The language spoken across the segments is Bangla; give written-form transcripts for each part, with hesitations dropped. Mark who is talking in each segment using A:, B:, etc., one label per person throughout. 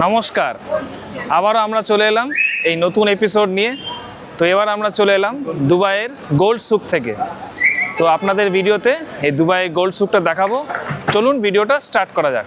A: নমস্কার, আবারও আমরা চলে এলাম এই নতুন এপিসোড নিয়ে। তো এবার আমরা চলে এলাম দুবাইয়ের গোল্ড সুক থেকে। তো আপনাদের ভিডিওতে এই দুবাইয়ের গোল্ড সুকটা দেখাবো। চলুন ভিডিওটা স্টার্ট করা যাক।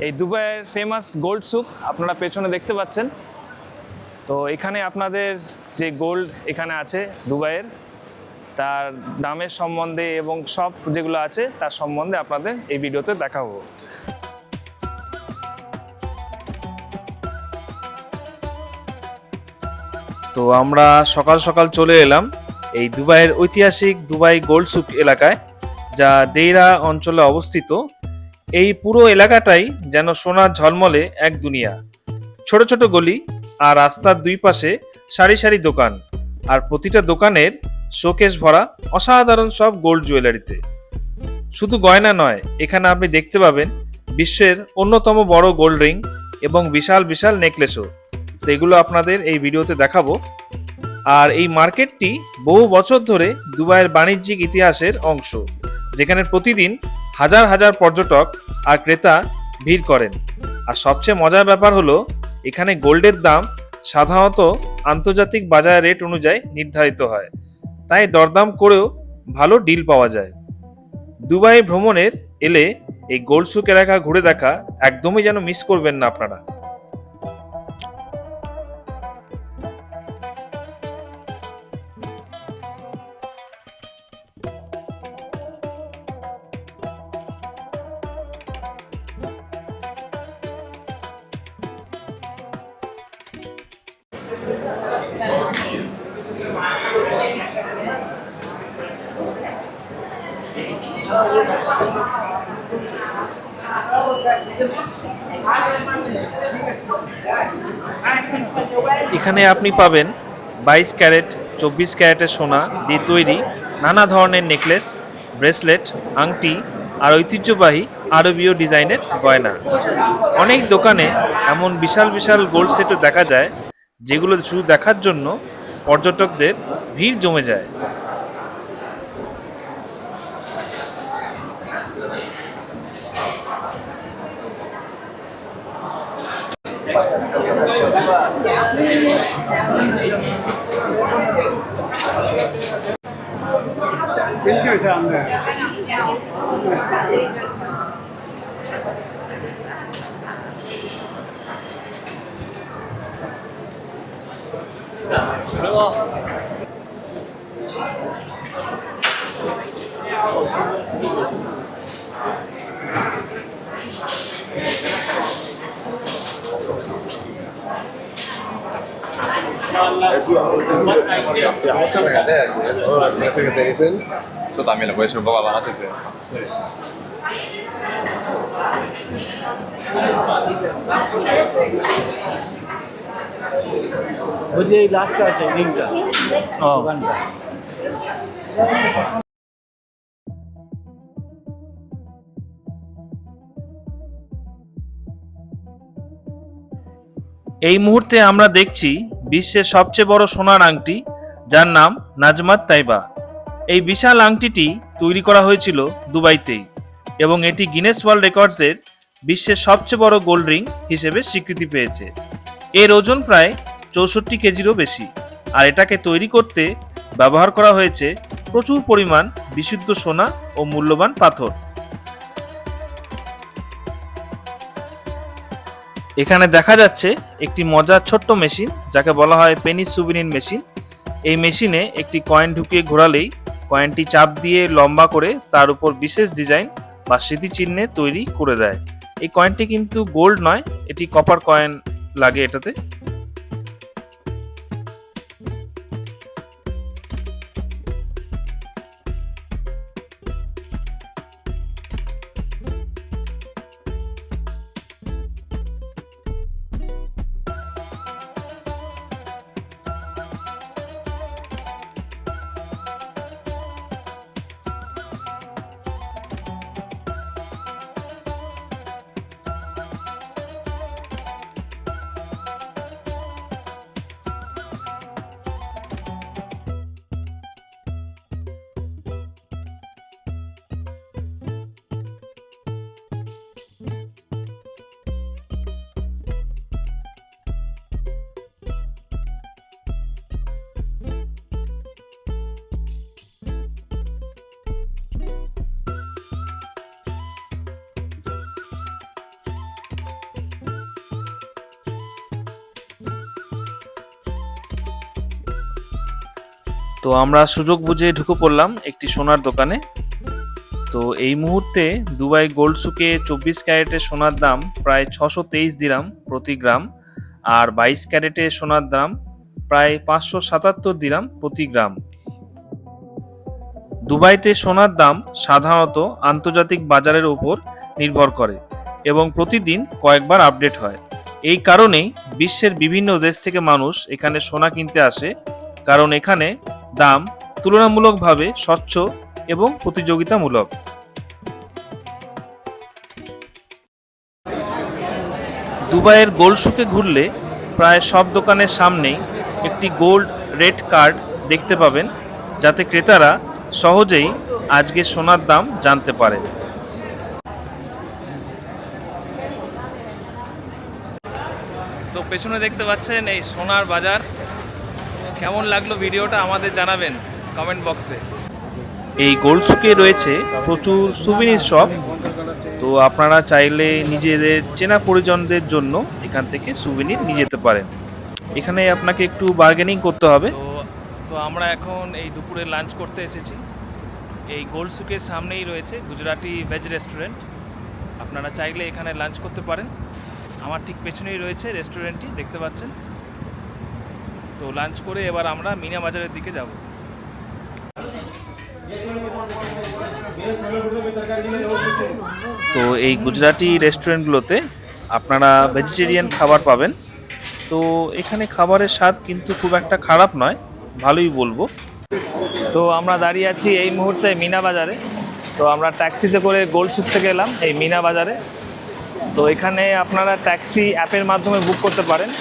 A: এই দুবাইয়ের ফেমাস গোল্ড সুক আপনারা পেছনে দেখতে পাচ্ছেন। তো এখানে আপনাদের যে গোল্ড এখানে আছে দুবাইয়ের, তার দামের সম্বন্ধে এবং সব যেগুলো আছে তার সম্বন্ধে আপনাদের এই ভিডিওতে দেখাবো। তো আমরা সকাল সকাল চলে এলাম এই দুবাইয়ের ঐতিহাসিক দুবাই গোল্ড সুক এলাকায়, যা দেইরা অঞ্চলে অবস্থিত। এই পুরো এলাকাটাই যেন সোনার ঝলমলে এক দুনিয়া। ছোট ছোট গলি আর রাস্তার দুই পাশে সারি সারি দোকান, আর প্রতিটা দোকানের শোকেস ভরা অসাধারণ সব গোল্ড জুয়েলারিতে। শুধু গয়না নয়, এখানে আপনি দেখতে পাবেন বিশ্বের অন্যতম বড় গোল্ড রিং এবং বিশাল বিশাল নেকলেসও। তো এগুলো আপনাদের এই ভিডিওতে দেখাবো। আর এই মার্কেটটি বহু বছর ধরে দুবাইয়ের বাণিজ্যিক ইতিহাসের অংশ, যেখানে প্রতিদিন হাজার হাজার পর্যটক আর ক্রেতা ভিড় করেন। আর সবচেয়ে মজার ব্যাপার হলো, এখানে গোল্ডের দাম সাধারণত আন্তর্জাতিক বাজার রেট অনুযায়ী নির্ধারিত হয়, তাই দরদাম করেও ভালো ডিল পাওয়া যায়। দুবাই ভ্রমণের এলে এই গোল্ড সুক এলাকা ঘুরে দেখা একদমই যেন মিস করবেন না আপনারা। এখানে আপনি পাবেন 22 ক্যারেট 24 ক্যারেটের সোনা দিয়ে তৈরি নানা ধরনের নেকলেস, ব্রেসলেট, আংটি আর ঐতিহ্যবাহী আরবীয় ডিজাইনের গয়না। অনেক দোকানে এমন বিশাল বিশাল গোল্ড সেটও দেখা যায়, যেগুলো শুধু দেখার জন্য পর্যটকদের ভিড় জমে যায়।
B: 또 남이랑 뭐 해서 뭐가 많았을 때.
C: मुझे लास्ट का ट्रेनिंग का दुकान का
A: এই মুহূর্তে আমরা দেখছি বিশ্বের সবচেয়ে বড় সোনার আংটি, যার নাম নাজমাত তাইবা। এই বিশাল আংটিটি তৈরি করা হয়েছিল দুবাইতেই এবং এটি গিনেস ওয়ার্ল্ড রেকর্ডসের বিশ্বের সবচেয়ে বড় গোল্ড রিং হিসেবে স্বীকৃতি পেয়েছে। এর ওজন প্রায় 64 কেজিরও বেশি, আর এটাকে তৈরি করতে ব্যবহার করা হয়েছে প্রচুর পরিমাণ বিশুদ্ধ সোনা ও মূল্যবান পাথর। এখানে দেখা যাচ্ছে একটি মজার ছোট্ট মেশিন, যাকে বলা হয় পেনি সুভিনির মেশিন। এই মেশিনে একটি কয়েন ঢুকিয়ে ঘোরালেই কয়েনটি চাপ দিয়ে লম্বা করে তার উপর বিশেষ ডিজাইন বা স্মৃতিচিহ্নে তৈরি করে দেয়। এই কয়েনটি কিন্তু গোল্ড নয়, এটি কপার কয়েন লাগে এটাতে। তো আমরা সুযোগ বুঝে ঢুকে পড়লাম একটি সোনার দোকানে। তো এই মুহূর্তে দুবাই গোল্ড সুকে 24 ক্যারেটের সোনার দাম প্রায় 623 দিরহাম প্রতি গ্রাম, আর 22 ক্যারেটের সোনার দাম প্রায় 577 দিরহাম প্রতি গ্রাম। দুবাইতে সোনার দাম সাধারণত আন্তর্জাতিক বাজারের উপর নির্ভর করে এবং প্রতিদিন কয়েকবার আপডেট হয়। এই কারণেই বিশ্বের বিভিন্ন দেশ থেকে মানুষ এখানে সোনা কিনতে আসে, কারণ এখানে দাম তুলনামূলকভাবে স্বচ্ছ এবং প্রতিযোগিতামূলক। দুবাইয়ের গোল্ড সুকে ঘুরলে প্রায় সব দোকানের সামনেই একটি গোল্ড রেট কার্ড দেখতে পাবেন, যাতে ক্রেতারা সহজেই আজকে সোনার দাম জানতে পারে। তো পেছনে দেখতে পাচ্ছেন এই সোনার বাজার। কেমন লাগলো ভিডিওটা আমাদের জানাবেন কমেন্ট বক্সে। এই গোল্ড সুকে রয়েছে প্রচুর সুভিনির শপ, তো আপনারা চাইলে নিজেদের চেনা পরিজনদের জন্য এখান থেকে সুভিনির নিয়ে যেতে পারেন। এখানে আপনাকে একটু বার্গেনিং করতে হবে। তো আমরা এখন এই দুপুরে লাঞ্চ করতে এসেছি। এই গোল্ড সুকের সামনেই রয়েছে গুজরাটি ভেজ রেস্টুরেন্ট, আপনারা চাইলে এখানে লাঞ্চ করতে পারেন। আমার ঠিক পেছনেই রয়েছে রেস্টুরেন্টটি, দেখতে পাচ্ছেন। তো লাঞ্চ করে এবার আমরা মিনা বাজারের দিকে যাব। তো এই গুজরাটি রেস্টুরেন্টগুলোতে আপনারা ভেজিটেরিয়ান খাবার পাবেন। তো এখানে খাবারের স্বাদ কিন্তু খুব একটা খারাপ নয়, ভালোই বলবো। তো আমরা দাঁড়িয়ে আছি এই মুহূর্তে মিনা বাজারে। তো আমরা ট্যাক্সিতে করে গোল্ড সুক থেকে এলাম এই মিনা বাজারে। তো এখানে আপনারা ট্যাক্সি অ্যাপের মাধ্যমে বুক করতে পারেন।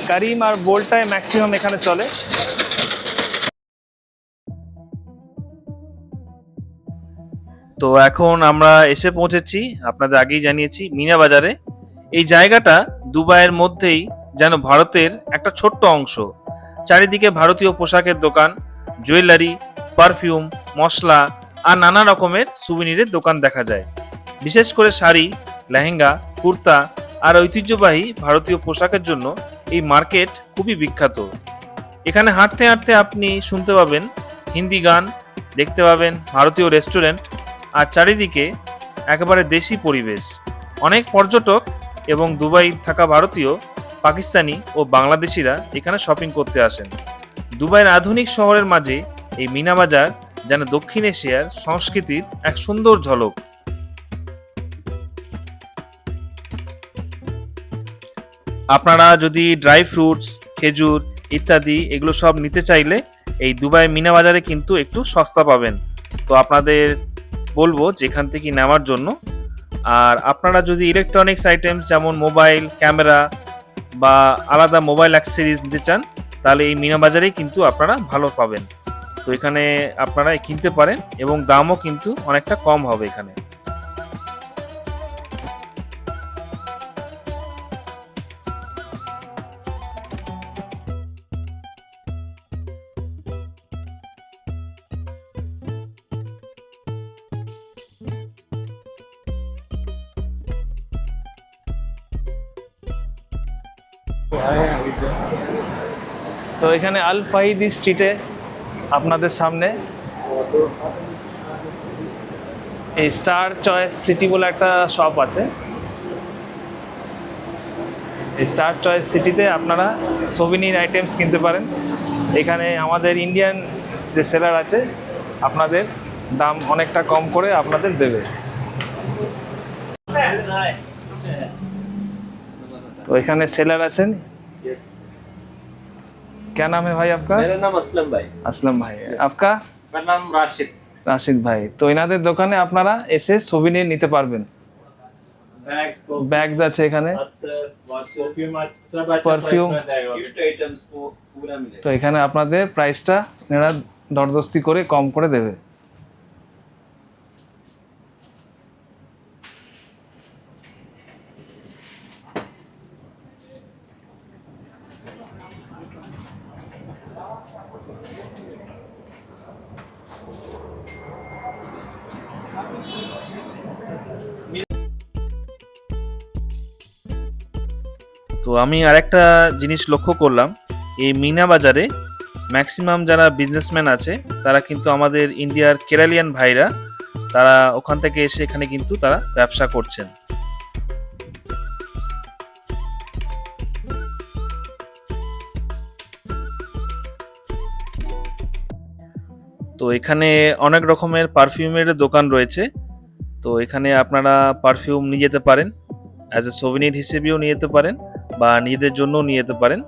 A: কারিম আর বোল্টটাই ম্যাক্সিমাম এখানে চলে। তো এখন আমরা এসে পৌঁছেছি, আপনাদের আগেই জানিয়েছি, মিনা বাজারে। এই জায়গাটা দুবাইয়ের মধ্যেই যেন ভারতের একটা ছোট্ট অংশ। চারিদিকে ভারতীয় পোশাকের দোকান, জুয়েলারি, পারফিউম, মশলা আর নানা রকমের সুভিনিরের দোকান দেখা যায়। বিশেষ করে শাড়ি, লেহেঙ্গা, কুর্তা আর ঐতিহ্যবাহী ভারতীয় পোশাকের জন্য এই মার্কেট খুবই বিখ্যাত। এখানে হাঁটতে হাঁটতে আপনি শুনতে পাবেন হিন্দি গান, দেখতে পাবেন ভারতীয় রেস্টুরেন্ট, আর চারিদিকে একেবারে দেশি পরিবেশ। অনেক পর্যটক এবং দুবাই থাকা ভারতীয়, পাকিস্তানি ও বাংলাদেশিরা এখানে শপিং করতে আসেন। দুবাইয়ের আধুনিক শহরের মাঝে এই মিনা বাজার যেন দক্ষিণ এশিয়ার সংস্কৃতির এক সুন্দর ঝলক। আপনারা যদি ড্রাই ফ্রুটস, খেজুর ইত্যাদি এগুলো সব নিতে চাইলে এই দুবাই মিনা বাজারে কিন্তু একটু সস্তা পাবেন। তো আপনাদের বলবো যেখান থেকে নেওয়ার জন্য। আর আপনারা যদি ইলেকট্রনিক্স আইটেমস যেমন মোবাইল, ক্যামেরা বা আলাদা মোবাইল অ্যাক্সেসরিজ নিতে চান, তাহলে এই মিনা বাজারেই কিন্তু আপনারা ভালো পাবেন। তো এখানে আপনারা কিনতে পারেন এবং দামও কিন্তু অনেকটা কম হবে এখানে। তো এখানে আল ফাহিদি স্ট্রিটে আপনাদের সামনে এই স্টার চয়েস সিটি বলে একটা শপ আছে। এই স্টার চয়েস সিটিতে আপনারা সোভিনির আইটেমস কিনতে পারেন। এখানে আমাদের ইন্ডিয়ান যে সেলার আছে আপনাদের দাম অনেকটা কম করে আপনাদের দেবে। তো এখানে সেলার আছেন।
C: यस,
A: क्या नाम है भाई आपका?
C: मेरा नाम असलम भाई।
A: असलम भाई। आपका?
C: मेरा नाम राशिद।
A: রাশিদ ভাই। তো এনাদের দোকানে আপনারা এসে সোভিনির নিতে পারবেন।
C: बैग्स को
A: ব্যাগস আছে এখানে,
C: परफ्यूम सब अच्छा
A: Perfume।
C: प्राइस में देगा। गिफ्ट आइटम्स को पूरा मिलेगा।
A: তো এখানে আপনাদের প্রাইসটা এনারা দরদস্তি করে কম করে দেবে। তো আমি আরেকটা জিনিস লক্ষ্য করলাম, এই মিনা বাজারে ম্যাক্সিমাম যারা বিজনেসম্যান আছে তারা কিন্তু আমাদের ইন্ডিয়ার কেরালিয়ান ভাইরা, তারা ওখান থেকে এসে এখানে কিন্তু তারা ব্যবসা করছেন। তো এখানে অনেক রকমের পারফিউমের দোকান রয়েছে। তো এখানে আপনারা পারফিউম নিয়ে যেতে পারেন, অ্যাজ এ সোভিনির হিসেবেও নিয়ে যেতে পারেন বা নিজেদের জন্যও নিয়ে যেতে পারেন।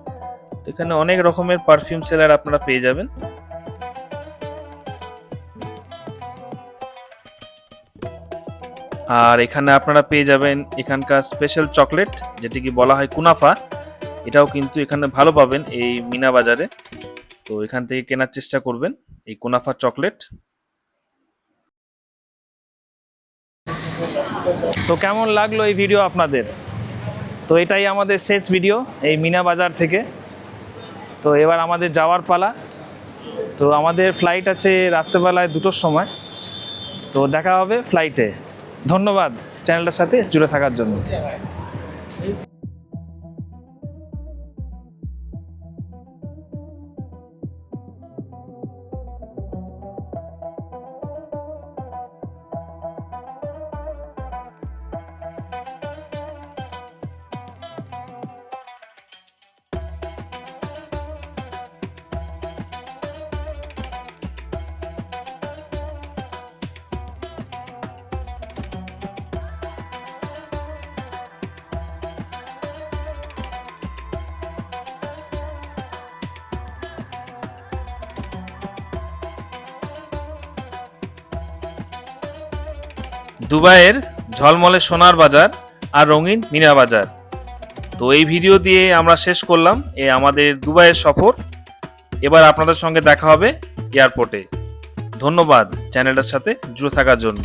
A: তো এখানে অনেক রকমের পারফিউম সেলার আপনারা পেয়ে যাবেন। আর এখানে আপনারা পেয়ে যাবেন এখানকার স্পেশাল চকলেট, যেটিকে বলা হয় কুনাফা। এটাও কিন্তু এখানে ভালো পাবেন এই মিনা বাজারে। তো এখান থেকে কেনার চেষ্টা করবেন এই কুনাফা চকলেট। তো কেমন লাগলো এই ভিডিও আপনাদের? তো এটাই আমাদের শেষ ভিডিও এই মিনা বাজার থেকে। তো এবার আমাদের যাওয়ার পালা। তো আমাদের ফ্লাইট আছে রাত্রেবেলায় 2টোর সময়। তো দেখা হবে ফ্লাইটে। ধন্যবাদ চ্যানেলটার সাথে জুড়ে থাকার জন্য। দুবাইয়ের ঝলমলে সোনার বাজার আর রঙিন মিনা বাজার। তো এই ভিডিও দিয়ে আমরা শেষ করলাম আমাদের দুবাইয়ের সফর। এবার আপনাদের সঙ্গে দেখা হবে এয়ারপোর্টে। ধন্যবাদ চ্যানেলটার সাথে জুড়ে থাকার জন্য।